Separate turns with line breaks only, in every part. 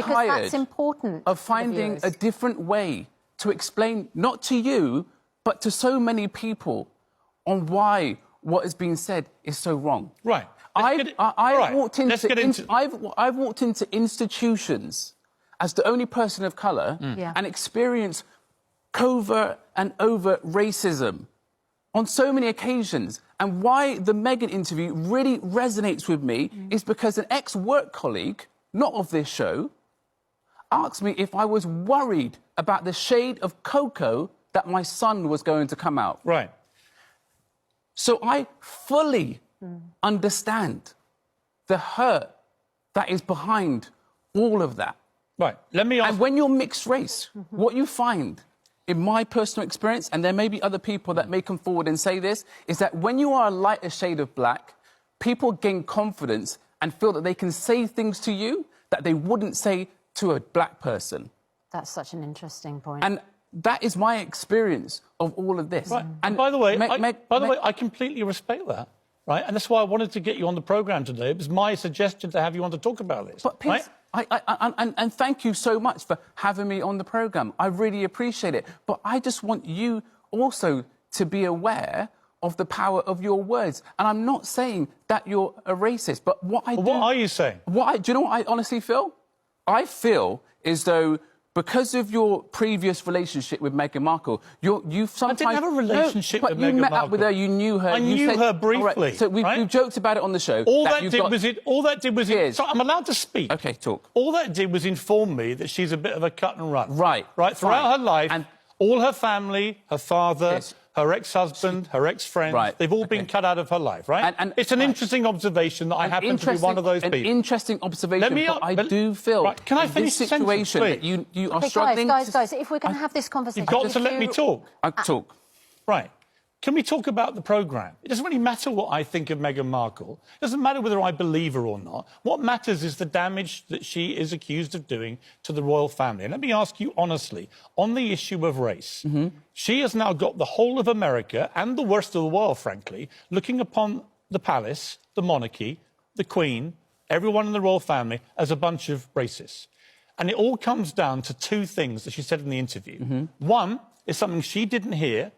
tired
that's important
of finding a different way to explain, not to you, but to so many people, on why what is being said is so wrong.
Right.
I've walked into institutions as the only person of colour and experienced covert and overt racism on so many occasions. And why the Meghan interview really resonates with me is because an ex-work colleague, not of this show, asked me if I was worried about the shade of cocoa that my son was going to come out.
Right.
So I fully understand the hurt that is behind all of that.
Right. Let me ask...
And when you're mixed race, what you find, in my personal experience, and there may be other people that may come forward and say this, is that when you are a lighter shade of black, people gain confidence and feel that they can say things to you that they wouldn't say to a black person.
That's such an interesting point.
And that is my experience of all of this.
Right. And by the way, I completely respect that, right? And that's why I wanted to get you on the programme today. It was my suggestion to have you on to talk about this.
But Piers,
right?
And thank you so much for having me on the programme. I really appreciate it. But I just want you also to be aware of the power of your words. And I'm not saying that you're a racist, but what I do...
What are you saying?
Do you know what I honestly feel? I feel as though, because of your previous relationship with Meghan Markle, you've sometimes...
I didn't have a relationship with Meghan Markle.
But you met up with her, you knew her...
I knew her briefly.
Right, so we've joked about it on the show.
All that did was...
Piers.
So I'm allowed to speak.
OK, talk.
All that did was inform me that she's a bit of a cut and run.
Right.
Right? Throughout her life,
and
all her family, her father... Yes. Her ex-husband, her ex-friends, they've all been cut out of her life, right? And it's an interesting observation that I happen to be one of those people. An
interesting observation, but I do feel...
Right, can I finish the
situation that you are struggling...
Guys, if we're going to have this conversation...
You've got to let me talk.
Talk.
Right. Can we talk about the programme? It doesn't really matter what I think of Meghan Markle. It doesn't matter whether I believe her or not. What matters is the damage that she is accused of doing to the royal family. And let me ask you honestly, on the issue of race, she has now got the whole of America and the worst of the world, frankly, looking upon the palace, the monarchy, the Queen, everyone in the royal family as a bunch of racists. And it all comes down to two things that she said in the interview. One is something she didn't hear,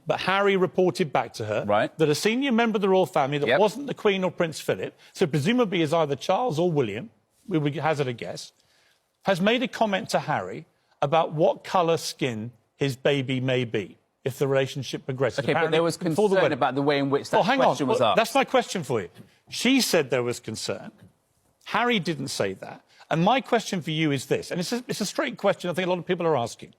but Harry reported back to her, that a senior member of the royal family that wasn't the Queen or Prince Philip, so presumably is either Charles or William, we would hazard a guess, has made a comment to Harry about what colour skin his baby may be if the relationship progresses.
OK, but there was concern about the way in which that question was asked.
That's my question for you. She said there was concern. Harry didn't say that. And my question for you is this, and it's a straight question I think a lot of people are asking.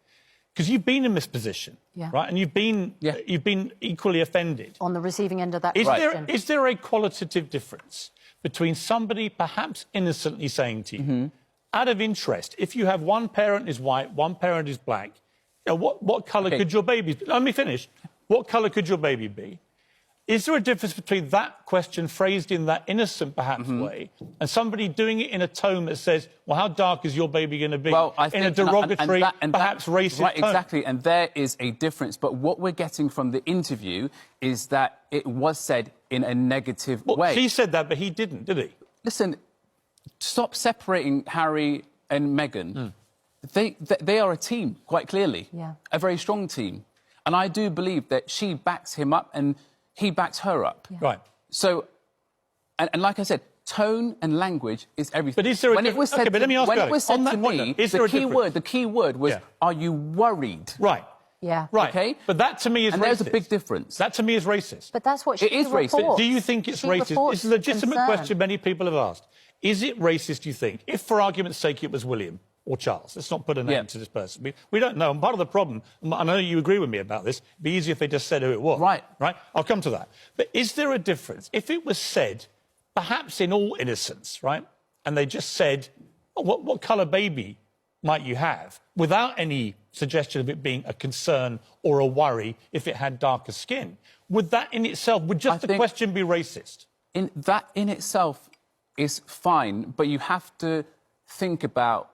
Because you've been in this position, right? And you've been equally offended.
On the receiving end of that
question. Is there a qualitative difference between somebody perhaps innocently saying to you, out of interest, if you have one parent is white, one parent is black, you know, what colour could your baby be? Let me finish. What colour could your baby be? Is there a difference between that question phrased in that innocent, perhaps, way, and somebody doing it in a tone that says, well, how dark is your baby going to be?
Well, I think,
in a derogatory, perhaps racist
right,
tone.
Exactly, and there is a difference. But what we're getting from the interview is that it was said in a negative way.
She said that, but he didn't, did he?
Listen, stop separating Harry and Meghan. They are a team, quite clearly, a very strong team. And I do believe that she backs him up and he backs her up.
Right.
So, and like I said, tone and language is everything.
But is there a difference? OK, but let me ask you,
when it was said to me, the key word was, are you worried?
Right.
Yeah.
Right.
OK?
But that, to me, is racist.
And there's a big difference.
That, to me, is racist.
But that's what she
reports. It is racist.
Do you think it's racist? It's a legitimate question many people have asked. Is it racist, do you think, if, for argument's sake, it was William or Charles? Let's not put a name to this person. We don't know. And part of the problem, I know you agree with me about this, it'd be easier if they just said who it was.
Right.
Right? I'll come to that. But is there a difference? If it was said, perhaps in all innocence, right, and they just said, oh, what colour baby might you have, without any suggestion of it being a concern or a worry if it had darker skin, would that in itself, would just the question be racist? That
in itself is fine, but you have to think about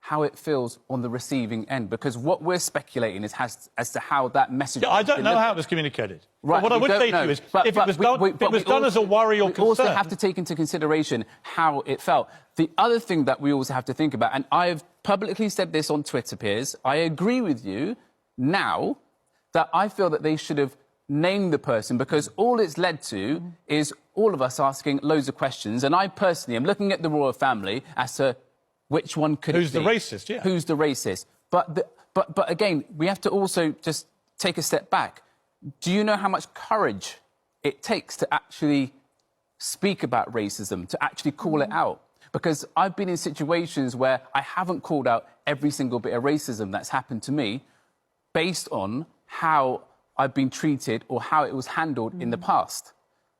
how it feels on the receiving end, because what we're speculating is as to how that message...
Yeah, I don't know how it was communicated.
Right,
but what I would say to you is, if it was done as a worry or concern...
We also have to take into consideration how it felt. The other thing that we also have to think about, and I've publicly said this on Twitter, Piers, I agree with you now that I feel that they should have named the person, because all it's led to is all of us asking loads of questions, and I personally am looking at the royal family as to which one could
Who's
it be?
the racist, yeah.
Who's the racist? But again, we have to also just take a step back. Do you know how much courage it takes to actually speak about racism, to actually call it out? Because I've been in situations where I haven't called out every single bit of racism that's happened to me based on how I've been treated or how it was handled in the past.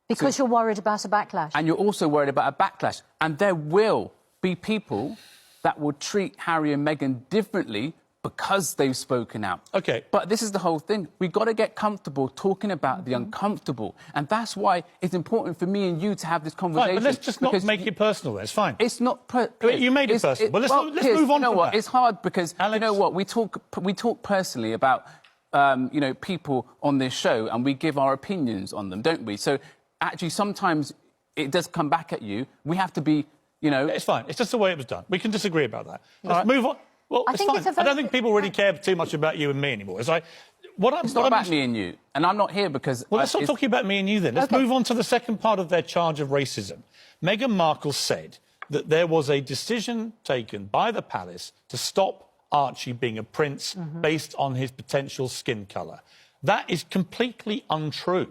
Because you're worried about a backlash.
And you're also worried about a backlash. And there will be people that will treat Harry and Meghan differently because they've spoken out.
OK.
But this is the whole thing. We've got to get comfortable talking about the uncomfortable. And that's why it's important for me and you to have this conversation.
Right, but let's just not make it personal. It's fine.
It's not...
You made it personal. Well, let's move on.
You know what? It's hard because,
Alex...
you know what, we talk personally about, you know, people on this show, and we give our opinions on them, don't we? So, actually, sometimes it does come back at you. We have to be... You know,
it's fine. It's just the way it was done. We can disagree about that. Let's move on. Well, it's fine. I don't think people really care too much about you and me anymore. It's
not about me and you, and I'm not here because...
Well, let's not talk about me and you then. Let's move on to the second part of their charge of racism. Meghan Markle said that there was a decision taken by the palace to stop Archie being a prince based on his potential skin colour. That is completely untrue.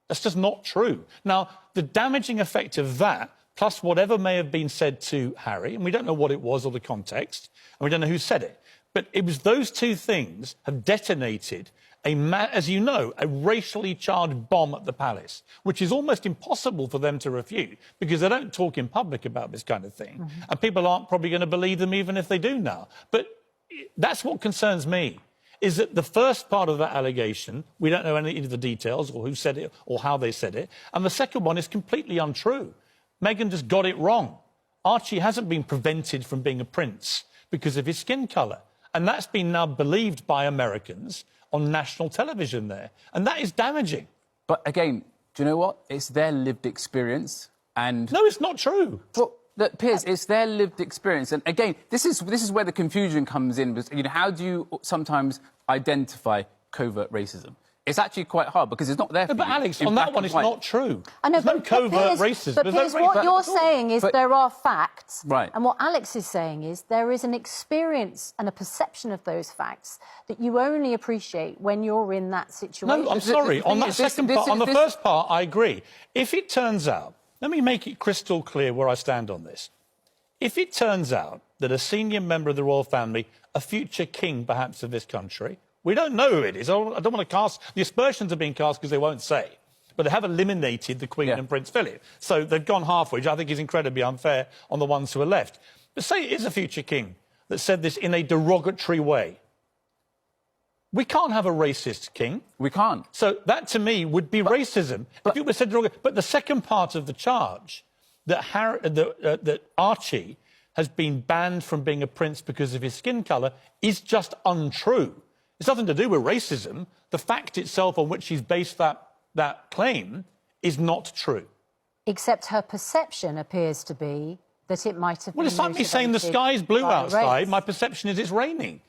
That's just not true. Now, the damaging effect of that, plus whatever may have been said to Harry, and we don't know what it was or the context, and we don't know who said it, but it was those two things have detonated, as you know, a racially charged bomb at the palace, which is almost impossible for them to refute, because they don't talk in public about this kind of thing, and people aren't probably going to believe them even if they do now. But that's what concerns me, is that the first part of that allegation, we don't know any of the details or who said it or how they said it, and the second one is completely untrue. Meghan just got it wrong. Archie hasn't been prevented from being a prince because of his skin colour. And that's been now believed by Americans on national television there. And that is damaging.
But again, do you know what? It's their lived experience. And
no, it's not true.
Well, look, Piers, it's their lived experience. And again, this is where the confusion comes in. You know, how do you sometimes identify covert racism? It's actually quite hard because it's not there for
But
you.
Alex, on that one, it's not true.
I know,
There's no covert racism.
But Piers, what you're saying is there are facts.
Right.
And what Alex is saying is there is an experience and a perception of those facts that you only appreciate when you're in that situation.
No, I'm sorry. On that second part, on the first part, I agree. If it turns out, let me make it crystal clear where I stand on this. If it turns out that a senior member of the royal family, a future king perhaps of this country, we don't know who it is. I don't want to cast... The aspersions are being cast because they won't say. But they have eliminated the Queen and Prince Philip. So they've gone halfway, which I think is incredibly unfair on the ones who are left. But say it is a future king that said this in a derogatory way. We can't have a racist king.
We can't.
So that, to me, would be racism. If it was said derogatory... But the second part of the charge, that Archie has been banned from being a prince because of his skin colour, is just untrue. It's nothing to do with racism. The fact itself on which she's based that claim is not true.
Except her perception appears to be that it might have been...
Well, it's like me saying the sky's blue outside. My perception is it's raining.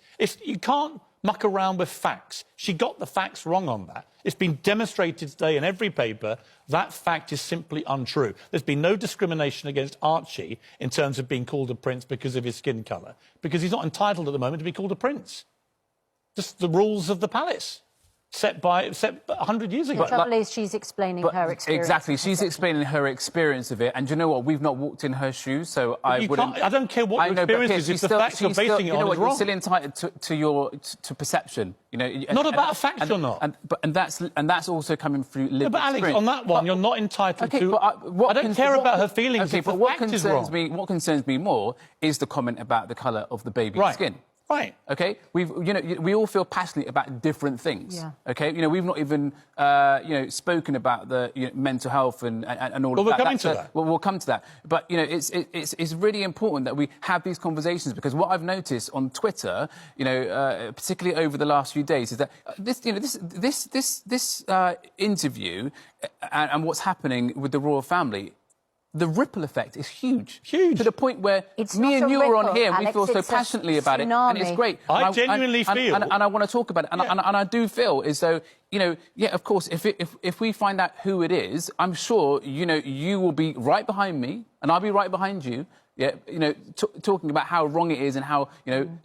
You can't muck around with facts. She got the facts wrong on that. It's been demonstrated today in every paper that fact is simply untrue. There's been no discrimination against Archie in terms of being called a prince because of his skin colour, because he's not entitled at the moment to be called a prince. Just the rules of the palace, set 100 years ago.
The trouble is she's explaining her experience.
Exactly, she's explaining her experience of it. And do you know what? We've not walked in her shoes, so I wouldn't...
I don't care what your experience is, if the facts you're basing it on is wrong.
You're still entitled to perception. You know,
not about facts, you're not.
And that's also coming through lived
But Alex,
experience.
on that one, you're not entitled to...
I
don't care about her feelings if the fact is wrong.
What concerns me more is the comment about the colour of the baby's skin.
Right.
Okay, we all feel passionate about different things.
Yeah.
Okay, we've not even spoken about the mental health and all
of that.
We'll
come into that.
Well, we'll come to that. But it's really important that we have these conversations, because what I've noticed on Twitter, particularly over the last few days, is that this interview and what's happening with the royal family, the ripple effect is huge.
Huge.
To the point where
it's
me and you
ripple,
are on here and
Alex,
we feel so passionately about it. And it's great.
I genuinely feel...
And I want to talk about it. And I do feel as though, of course, if we find out who it is, I'm sure, you will be right behind me and I'll be right behind you. Yeah, talking about how wrong it is and how,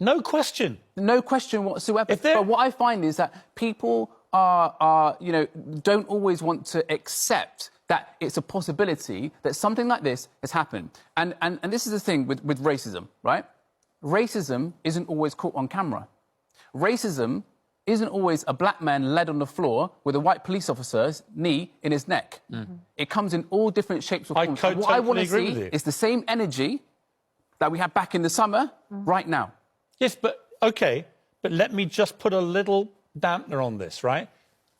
No question.
No question whatsoever. But what I find is that people don't always want to accept that it's a possibility that something like this has happened. And this is the thing with racism, right? Racism isn't always caught on camera. Racism isn't always a black man led on the floor with a white police officer's knee in his neck. Mm-hmm. It comes in all different shapes or forms. What I want to see is the same energy that we had back in the summer right now.
Yes, but let me just put a little dampener on this, right?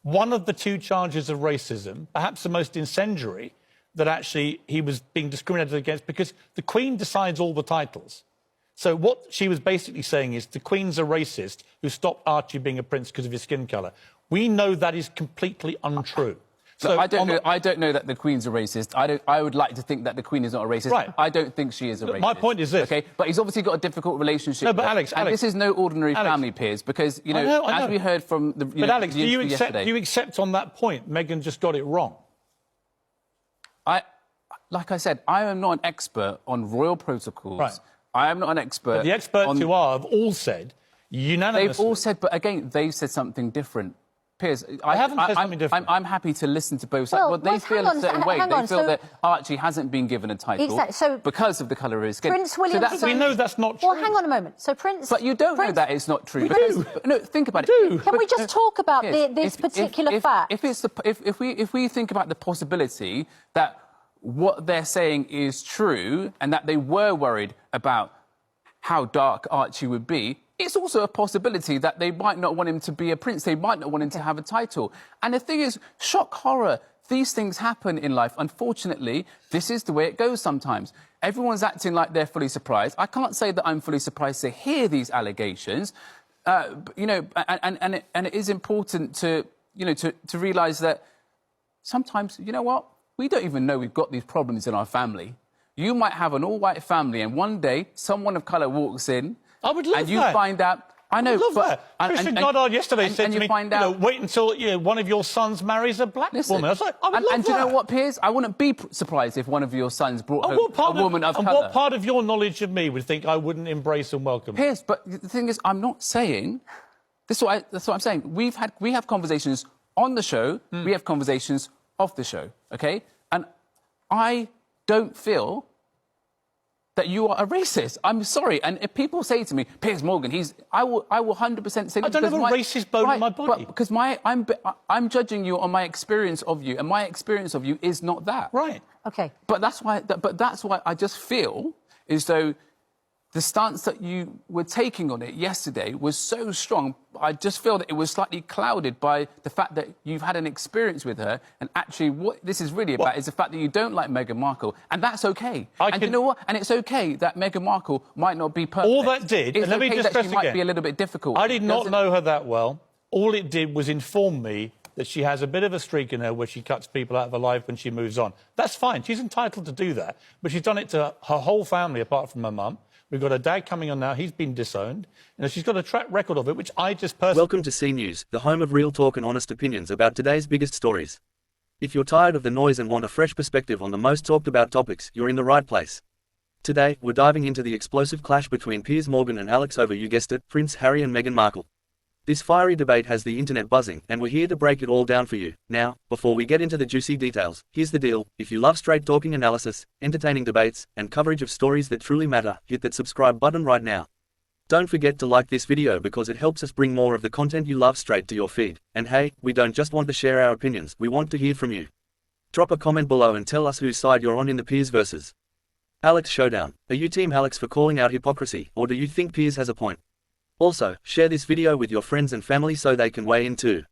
One of the two charges of racism, perhaps the most incendiary, that actually he was being discriminated against, because the Queen decides all the titles. So what she was basically saying is the Queen's a racist who stopped Archie being a prince because of his skin colour. We know that is completely untrue.
So I don't know that the Queen's a racist. I would like to think that the Queen is not a racist.
Right.
I don't think she is a racist.
My point is this.
Okay, but he's obviously got a difficult relationship.
No, but Alex,
this is no ordinary family, Piers, because
I know.
as we heard from the.
But Alex, do you
yesterday,
accept on that point Meghan just got it wrong?
Like I said, I am not an expert on royal protocols. Right. I am not an expert.
But the experts who are have all said unanimously.
They've all said, but again, they've said something different. Piers,
I haven't said something different.
I'm happy to listen to both sides. Well, they feel a certain way. They feel that Archie hasn't been given a title because of the colour of his skin.
Prince William...
we know that's not true.
Well, hang on a moment. So Prince...
But you don't know that it's not true.
We do.
No, think about it.
Can we just talk about this particular fact?
If we think about the possibility that what they're saying is true and that they were worried about how dark Archie would be, it's also a possibility that they might not want him to be a prince. They might not want him to have a title. And the thing is, shock horror, these things happen in life. Unfortunately, this is the way it goes sometimes. Everyone's acting like they're fully surprised. I can't say that I'm fully surprised to hear these allegations, and it is important to realise that sometimes, you know what? We don't even know we've got these problems in our family. You might have an all-white family, and one day someone of colour walks in.
I would love that.
And you find out... I know,
but... Christian Goddard yesterday said to me, wait until one of your sons marries a black woman. I was like, I would love that.
And do you know what, Piers? I wouldn't be surprised if one of your sons brought home a woman of colour.
And what part of your knowledge of me would think I wouldn't embrace and welcome?
Piers, but the thing is, I'm not saying... That's what I'm saying. We have conversations on the show. We have conversations off the show, OK? And I don't feel that you are a racist. I'm sorry. And if people say to me, Piers Morgan, I will 100% say...
I don't have a racist bone in my body.
But because I'm judging you on my experience of you, and my experience of you is not that.
Right.
OK.
But that's why I just feel as though the stance that you were taking on it yesterday was so strong. I just feel that it was slightly clouded by the fact that you've had an experience with her, and actually what this is really about is the fact that you don't like Meghan Markle, and that's OK. And you know what? And it's OK that Meghan Markle might not be perfect.
All that did...
It's OK that she might be a little bit difficult.
I did not know her that well. All it did was inform me that she has a bit of a streak in her where she cuts people out of her life when she moves on. That's fine. She's entitled to do that. But she's done it to her whole family, apart from her mum. We've got her dad coming on now. He's been disowned. She's got a track record of it, which I just personally...
Welcome to C News, the home of real talk and honest opinions about today's biggest stories. If you're tired of the noise and want a fresh perspective on the most talked about topics, you're in the right place. Today, we're diving into the explosive clash between Piers Morgan and Alex over, you guessed it, Prince Harry and Meghan Markle. This fiery debate has the internet buzzing, and we're here to break it all down for you. Now, before we get into the juicy details, here's the deal. If you love straight-talking analysis, entertaining debates, and coverage of stories that truly matter, hit that subscribe button right now. Don't forget to like this video because it helps us bring more of the content you love straight to your feed. And hey, we don't just want to share our opinions, we want to hear from you. Drop a comment below and tell us whose side you're on in the Piers versus Alex showdown. Are you Team Alex for calling out hypocrisy, or do you think Piers has a point? Also, share this video with your friends and family so they can weigh in too.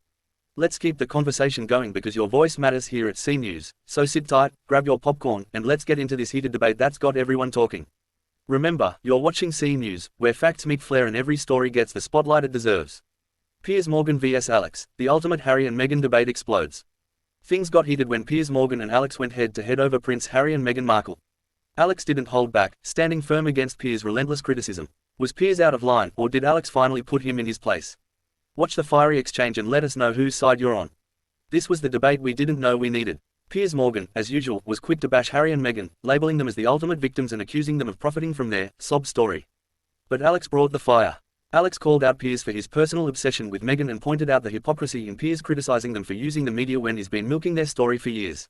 Let's keep the conversation going because your voice matters here at C News. So sit tight, grab your popcorn, and let's get into this heated debate that's got everyone talking. Remember, you're watching C News, where facts meet flair and every story gets the spotlight it deserves. Piers Morgan vs Alex, the ultimate Harry and Meghan debate explodes. Things got heated when Piers Morgan and Alex went head-to-head over Prince Harry and Meghan Markle. Alex didn't hold back, standing firm against Piers' relentless criticism. Was Piers out of line, or did Alex finally put him in his place? Watch the fiery exchange and let us know whose side you're on. This was the debate we didn't know we needed. Piers Morgan, as usual, was quick to bash Harry and Meghan, labeling them as the ultimate victims and accusing them of profiting from their sob story. But Alex brought the fire. Alex called out Piers for his personal obsession with Meghan and pointed out the hypocrisy in Piers criticizing them for using the media when he's been milking their story for years.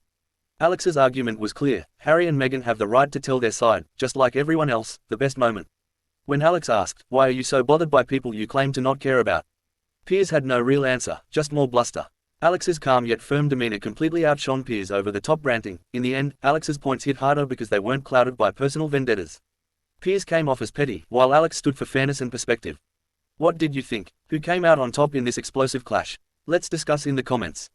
Alex's argument was clear: Harry and Meghan have the right to tell their side, just like everyone else. The best moment. When Alex asked, "Why are you so bothered by people you claim to not care about?" Piers had no real answer, just more bluster. Alex's calm yet firm demeanor completely outshone Piers' over-the-top ranting. In the end, Alex's points hit harder because they weren't clouded by personal vendettas. Piers came off as petty, while Alex stood for fairness and perspective. What did you think? Who came out on top in this explosive clash? Let's discuss in the comments.